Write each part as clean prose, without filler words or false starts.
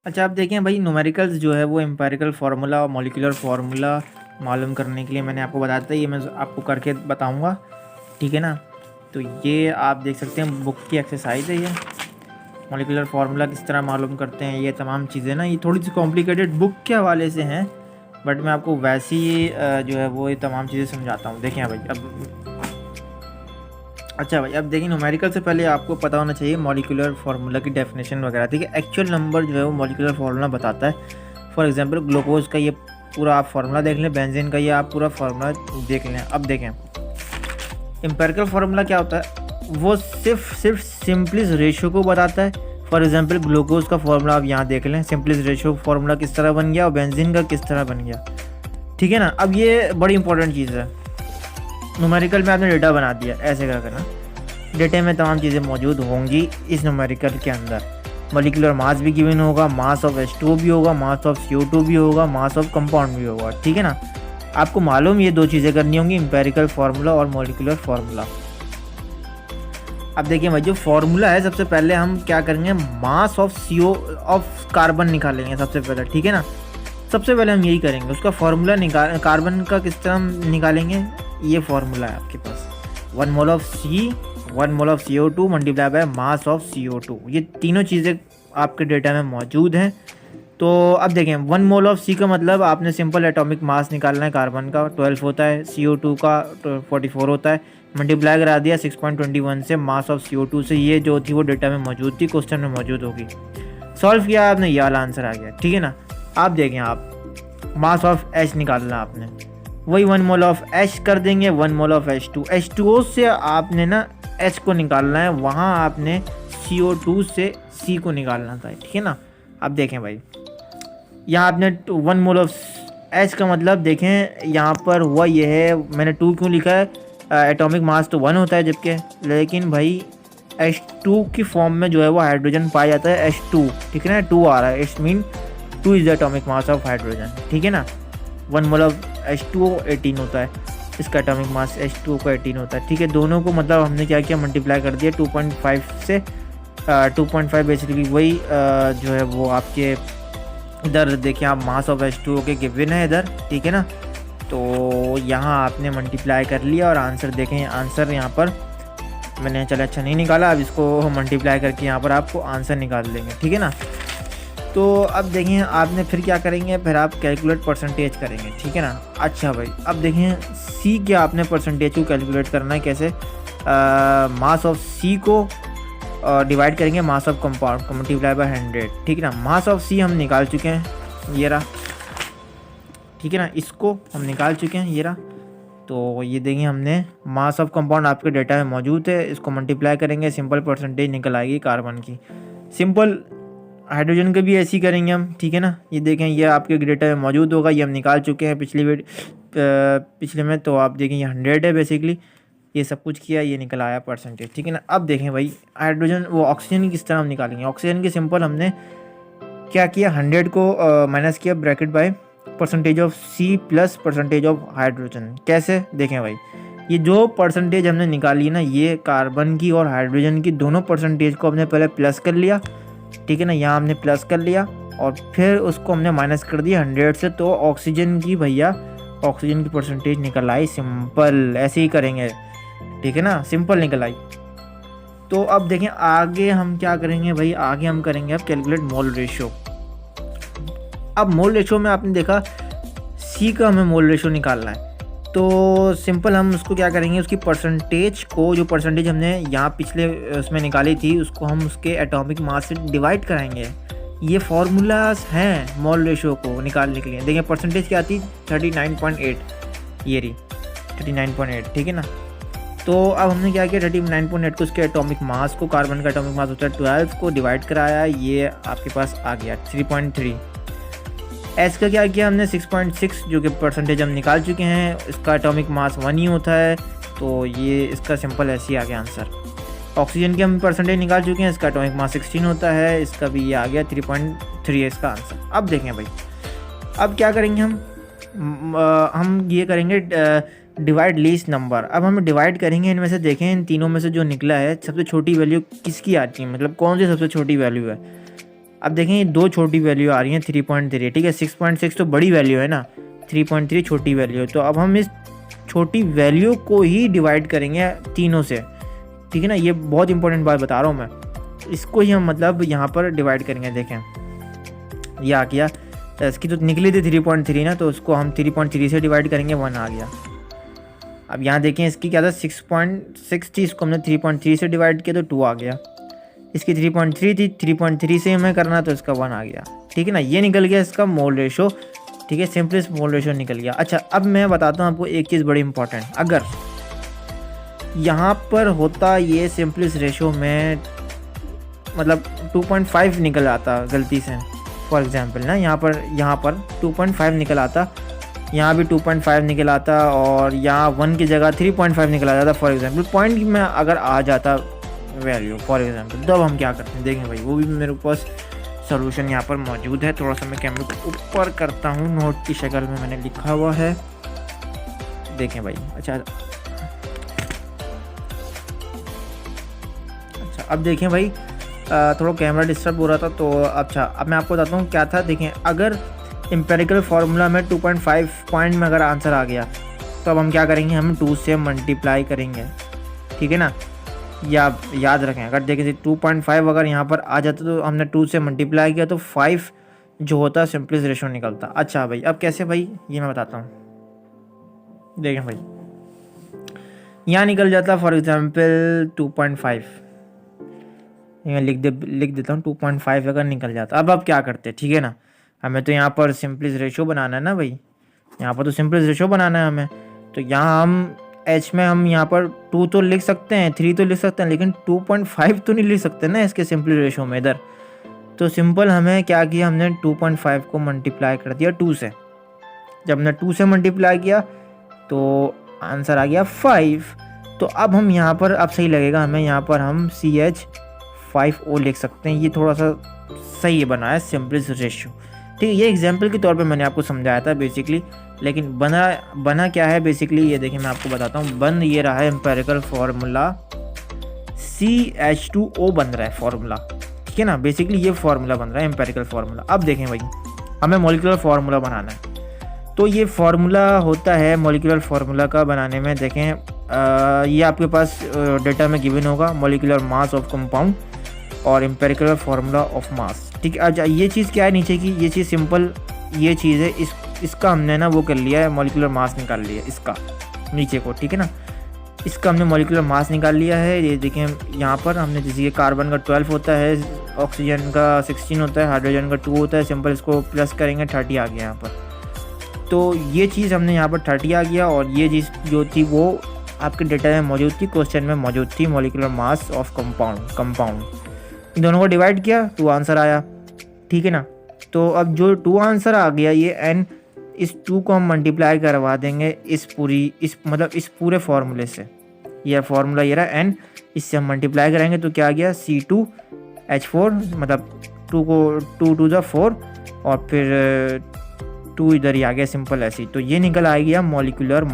अच्छा, आप देखें भाई, न्यूमेरिकल्स जो है वो एम्पिरिकल फार्मूला और मॉलिक्यूलर फार्मूला मालूम करने के लिए मैंने आपको बताया था, ये मैं आपको करके बताऊंगा, ठीक है ना। तो ये आप देख सकते हैं, बुक की एक्सरसाइज है ये। मॉलिक्यूलर फार्मूला किस तरह मालूम करते हैं, ये तमाम चीज़ें ना, ये थोड़ी सी कॉम्प्लिकेटेड बुक के हवाले से हैं, बट मैं आपको वैसी जो है वो ये तमाम चीज़ें समझाता हूँ। देखें भाई, अब अच्छा भाई, अब देखिए, न्यूमेरिकल से पहले आपको पता होना चाहिए मॉलिक्यूलर फार्मूला की डेफिनेशन वगैरह, ठीक है। एक्चुअल नंबर जो है वो मॉलिक्यूलर फार्मूला बताता है। फॉर एग्जांपल, ग्लूकोज का ये पूरा आप फार्मूला देख लें, बेंजीन का ये आप पूरा फार्मूला देख लें। अब देखें, एम्पिरिकल फार्मूला क्या होता है, वो सिर्फ सिंपलिस रेशियो को बताता है। फॉर एग्जांपल, ग्लूकोज का फार्मूला आप यहाँ देख लें, सिंपलिस रेशियो फार्मूला किस तरह बन गया और बेंजीन का किस तरह बन गया, ठीक है ना। अब ये बड़ी इंपॉर्टेंट चीज़ है, न्यूमेरिकल में आपने डेटा बना दिया, ऐसे क्या करना, डेटे में तमाम चीज़ें मौजूद होंगी इस न्यूमेरिकल के अंदर। मॉलिक्यूलर मास भी गिवन होगा, मास ऑफ H2O भी होगा, मास ऑफ CO2 भी होगा, मास ऑफ कंपाउंड भी होगा, ठीक है ना। आपको मालूम ये दो चीज़ें करनी होंगी, एम्पिरिकल फार्मूला और मॉलिक्यूलर फार्मूला। अब देखिए भाई, जो फार्मूला है, सबसे पहले हम क्या करेंगे, mass of CO of carbon निकालेंगे सबसे पहले, ठीक है ना। सबसे पहले हम यही करेंगे, उसका फार्मूला निकाल, कार्बन का किस तरह हम निकालेंगे, ये फार्मूला है आपके पास, 1 mole of C 1 mole of CO2 multiply by mass of CO2। ये तीनों चीज़ें आपके डेटा में मौजूद हैं। तो अब देखें, 1 मोल ऑफ C का मतलब आपने सिंपल एटॉमिक मास निकालना है, कार्बन का 12 होता है, CO2 का 44 होता है, मल्टीप्लाई करा दिया 6.21 से, मास ऑफ CO2 से, ये जो थी वो डेटा में मौजूद थी, क्वेश्चन में मौजूद होगी। सॉल्व किया आपने, ये वाला आंसर आ गया, ठीक है ना। आप देखें, आप मास ऑफ H निकालना आपने, वही 1 मोल ऑफ H कर देंगे, 1 मोल ऑफ H2O से आपने ना H को निकालना है, वहाँ आपने CO2 से C को निकालना था, ठीक है ना। अब देखें भाई, यहाँ आपने 1 मोल ऑफ H का मतलब देखें, यहाँ पर हुआ ये है, मैंने 2 क्यों लिखा है, एटॉमिक मास तो 1 होता है जबकि, लेकिन भाई H2 की फॉर्म में जो है वो हाइड्रोजन पाया जाता है, H2, ठीक है ना, 2 आ रहा है, it's mean 2 is the atomic mass of hydrogen, ठीक है ना। 1 मोल ऑफ H2O 18 होता है, इसका एटॉमिक मास H2O का 18 होता है, ठीक है। दोनों को मतलब हमने क्या किया, मल्टीप्लाई कर दिया 2.5 से, 2.5 बेसिकली वही जो है वो आपके इधर देखिए, आप मास ऑफ H2O के गिवन है इधर, ठीक है ना। तो यहाँ आपने मल्टीप्लाई कर लिया और आंसर देखें, आंसर यहाँ पर मैंने चला अच्छा नहीं निकाला, अब इसको मल्टीप्लाई करके यहाँ पर आपको आंसर निकाल देंगे, ठीक है ना। तो अब देखें, आपने फिर क्या करेंगे, फिर आप कैलकुलेट परसेंटेज करेंगे, ठीक है ना। अच्छा भाई, अब देखें C के आपने परसेंटेज को कैलकुलेट करना है, कैसे, मास ऑफ C को डिवाइड करेंगे मास ऑफ कंपाउंड को, मल्टीप्लाई बाय 100, ठीक है ना। मास ऑफ C हम निकाल चुके हैं, ये रहा, ठीक है ना, इसको हम निकाल चुके हैं, ये रहा। तो ये देखें, हमने मास ऑफ कंपाउंड आपके डेटा में मौजूद है, इसको मल्टीप्लाई करेंगे, सिंपल परसेंटेज निकल आएगी कार्बन की। सिंपल हाइड्रोजन के भी ऐसे ही करेंगे हम, ठीक है ना। ये देखें, ये आपके डेटा में मौजूद होगा, ये हम निकाल चुके हैं पिछले में, तो आप देखें ये 100 है बेसिकली, ये सब कुछ किया, ये निकल आया परसेंटेज, ठीक है ना। अब देखें भाई, हाइड्रोजन वो ऑक्सीजन की किस तरह हम निकालेंगे, ऑक्सीजन की सिंपल हमने क्या किया, 100 को माइनस किया bracket by percentage of C plus percentage of hydrogen. कैसे, देखें भाई, ये जो परसेंटेज हमने निकाली ना, ये कार्बन की और हाइड्रोजन की दोनों परसेंटेज को हमने पहले प्लस कर लिया, ठीक है ना, यहाँ हमने प्लस कर लिया और फिर उसको हमने माइनस कर दिया 100 से, तो ऑक्सीजन की भैया, ऑक्सीजन की परसेंटेज निकल आई, सिंपल ऐसे ही करेंगे, ठीक है ना, सिंपल निकल आई। तो अब देखें आगे हम क्या करेंगे भाई, आगे हम करेंगे अब कैलकुलेट मोल रेशियो। अब मोल रेशियो में आपने देखा C का हमें मोल रेशियो निकालना है, तो सिंपल हम उसको क्या करेंगे, उसकी परसेंटेज को, जो परसेंटेज हमने यहाँ पिछले उसमें निकाली थी, उसको हम उसके एटॉमिक मास से डिवाइड कराएंगे। ये फार्मूलाज हैं मोल रेशियो को निकालने के लिए। देखिए परसेंटेज क्या थी, 39.8, ये रही 39.8, ठीक है ना। तो अब हमने क्या किया, 39.8 को उसके एटॉमिक मास को, कार्बन का एटॉमिक मास होता है 12 को, डिवाइड कराया, ये आपके पास आ गया 3.3। एच का क्या किया हमने, 6.6, जो कि परसेंटेज हम निकाल चुके हैं, इसका एटॉमिक मास 1 ही होता है, तो ये इसका सिंपल ऐसे ही आ गया आंसर। ऑक्सीजन की हम परसेंटेज निकाल चुके हैं, इसका एटॉमिक मास 16 होता है, इसका भी ये आ गया 3.3 है इसका आंसर। अब देखें भाई, अब क्या करेंगे हम ये करेंगे डिवाइड लीस्ट नंबर। अब हम डिवाइड करेंगे इनमें से, देखें इन तीनों में से जो निकला है सबसे छोटी वैल्यू किसकी आती है, मतलब कौन सी सबसे छोटी वैल्यू है। अब देखें ये दो छोटी वैल्यू आ रही हैं 3.3, ठीक है। 6.6 तो बड़ी वैल्यू है ना, 3.3 छोटी वैल्यू है। तो अब हम इस छोटी वैल्यू को ही डिवाइड करेंगे तीनों से, ठीक है ना। ये बहुत इंपॉर्टेंट बात बता रहा हूँ मैं, इसको ही हम मतलब यहाँ पर डिवाइड करेंगे। देखें ये आ गया, इसकी तो निकली थी 3.3 ना, तो उसको हम 3.3 से डिवाइड करेंगे, 1 आ गया। अब यहाँ देखें इसकी क्या था 6.6 थी, इसको हमने 3.3 से डिवाइड किया तो 2 आ गया। इसकी 3.3 थी, 3.3 से हमें करना तो इसका 1 आ गया, ठीक है ना। ये निकल गया इसका मोल रेशो, ठीक है, सिंपलेस्ट मोल रेशो निकल गया। अच्छा अब मैं बताता हूँ आपको एक चीज़ बड़ी इंपॉर्टेंट, अगर यहाँ पर होता ये सिंपलेस्ट रेशो में मतलब 2.5 निकल आता गलती से, फॉर एग्जांपल ना, यहाँ पर 2.5 निकल आता, यहाँ भी 2.5 निकल आता, और यहाँ 1 की जगह 3.5 निकल आता था फॉर एग्जांपल, पॉइंट में अगर आ जाता वैल्यू फॉर एग्जांपल, तो अब हम क्या करते हैं देखें भाई, वो भी मेरे पास सॉल्यूशन यहाँ पर मौजूद है। थोड़ा सा मैं कैमरे को ऊपर करता हूँ, नोट की शक्ल में मैंने लिखा हुआ है, देखें भाई। अच्छा अब देखें भाई, थोड़ा कैमरा डिस्टर्ब हो रहा था तो अच्छा अब मैं आपको बताता हूँ क्या था। देखें अगर एम्पेरिकल फार्मूला में 2.5 पॉइंट में अगर आंसर आ गया तो अब हम क्या करेंगे, हम 2 से मल्टीप्लाई करेंगे, ठीक है ना। या याद रखें अगर देखें 2.5 अगर यहाँ पर आ जाता तो हमने 2 से मल्टीप्लाई किया तो 5 जो होता सिंपलेस्ट रेशो निकलता। अच्छा भाई अब कैसे भाई, ये मैं बताता हूँ। देखें भाई यहाँ निकल जाता फॉर एग्जांपल 2.5, मैं लिख देता हूँ 2.5 अगर निकल जाता। अब क्या करते हैं, ठीक है ना, हमें तो यहाँ पर सिंपलेस्ट रेशो बनाना है ना भाई, यहाँ पर तो सिंपलेस्ट रेशो बनाना है हमें। तो यहाँ हम एच में हम यहाँ पर 2 तो लिख सकते हैं, 3 तो लिख सकते हैं, लेकिन 2.5 तो नहीं लिख सकते ना इसके सिंपलेस्ट रेशो में इधर। तो सिंपल हमें क्या किया, हमने 2.5 को मल्टीप्लाई कर दिया 2 से। जब हमने 2 से मल्टीप्लाई किया तो आंसर आ गया 5। तो अब हम यहाँ पर, अब सही लगेगा हमें, यहाँ पर हम CH5O लिख सकते हैं। ये थोड़ा सा सही बना है सिंपलेस्ट रेशियो, ठीक है। ये एग्जांपल के तौर पे मैंने आपको समझाया था बेसिकली, लेकिन बना क्या है बेसिकली ये देखिए मैं आपको बताता हूँ। बन ये रहा है एम्पेरिकल फार्मूला, CH2O बन रहा है फार्मूला, ठीक है ना। बेसिकली ये फार्मूला बन रहा है एम्पेरिकल फार्मूला। अब देखें भाई हमें मॉलिक्यूलर फार्मूला बनाना है, तो ये फार्मूला होता है मॉलिक्यूलर फार्मूला का बनाने में। देखें ये आपके पास डेटा में गिवन होगा, मॉलिक्यूलर मास ऑफ कंपाउंड और एम्पेरिकल फार्मूला ऑफ मास, ठीक है। अच्छा ये चीज़ क्या है नीचे की, ये चीज़ सिंपल ये चीज़ है, इसका हमने ना वो कर लिया है, मॉलिक्यूलर मास निकाल लिया इसका नीचे को, ठीक है ना। इसका हमने मॉलिक्यूलर मास निकाल लिया है। ये देखें यहाँ पर हमने, जैसे कि कार्बन का 12 होता है, ऑक्सीजन का 16 होता है, हाइड्रोजन का 2 होता है, सिंपल इसको प्लस करेंगे 30 आ गया यहाँ पर। तो ये चीज़ हमने यहाँ पर 30 आ गया, और ये चीज़ जो थी वो आपके डेटा में मौजूद थी, क्वेश्चन में मौजूद थी, मॉलिक्यूलर मास ऑफ कंपाउंड। इन दोनों को डिवाइड किया 2 आंसर आया, ठीक है ना। तो अब जो 2 आंसर आ गया ये n, इस 2 को हम मल्टीप्लाई करवा देंगे इस पूरे फार्मूले से। यह फार्मूला ये रहा n, इससे हम मल्टीप्लाई करेंगे तो क्या आ गया C2H4, मतलब 2 को 2 टू द 4 और फिर 2 इधर ही आ गया, सिंपल ऐसे ही। तो ये निकल आ गया मॉलिक्यूलर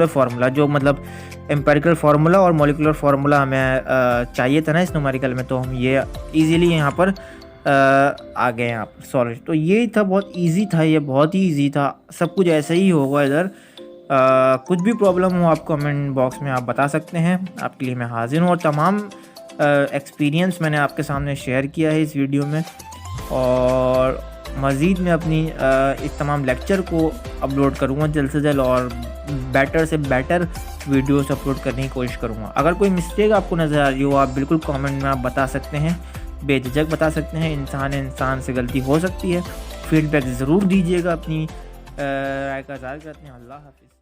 फार्मूला, जो मतलब एम्पेरिकल फार्मूला और मॉलिक्यूलर फार्मूला हमें चाहिए था ना इस न्यूमेरिकल में, तो हम ये इजीली यहाँ पर आ गए यहाँ पर सॉल्व। तो ये था, बहुत इजी था, ये बहुत ही इजी था, सब कुछ ऐसे ही होगा इधर। कुछ भी प्रॉब्लम हो आप कमेंट बॉक्स में आप बता सकते हैं, आपके लिए मैं हाजिर हूँ। और तमाम एक्सपीरियंस मैंने आपके सामने शेयर किया है इस वीडियो में, और मज़ीद मैं अपनी इस तमाम लेक्चर को अपलोड करूँगा जल्द से जल्द, और बेटर से बेटर वीडियोस अपलोड करने की कोशिश करूँगा। अगर कोई मिस्टेक आपको नज़र आ रही हो आप बिल्कुल कमेंट में आप बता सकते हैं, बेझिझक बता सकते हैं। इंसान से गलती हो सकती है, फीडबैक ज़रूर दीजिएगा, अपनी राय का इज़हार करते हैं। अल्लाह हाफ़िज़।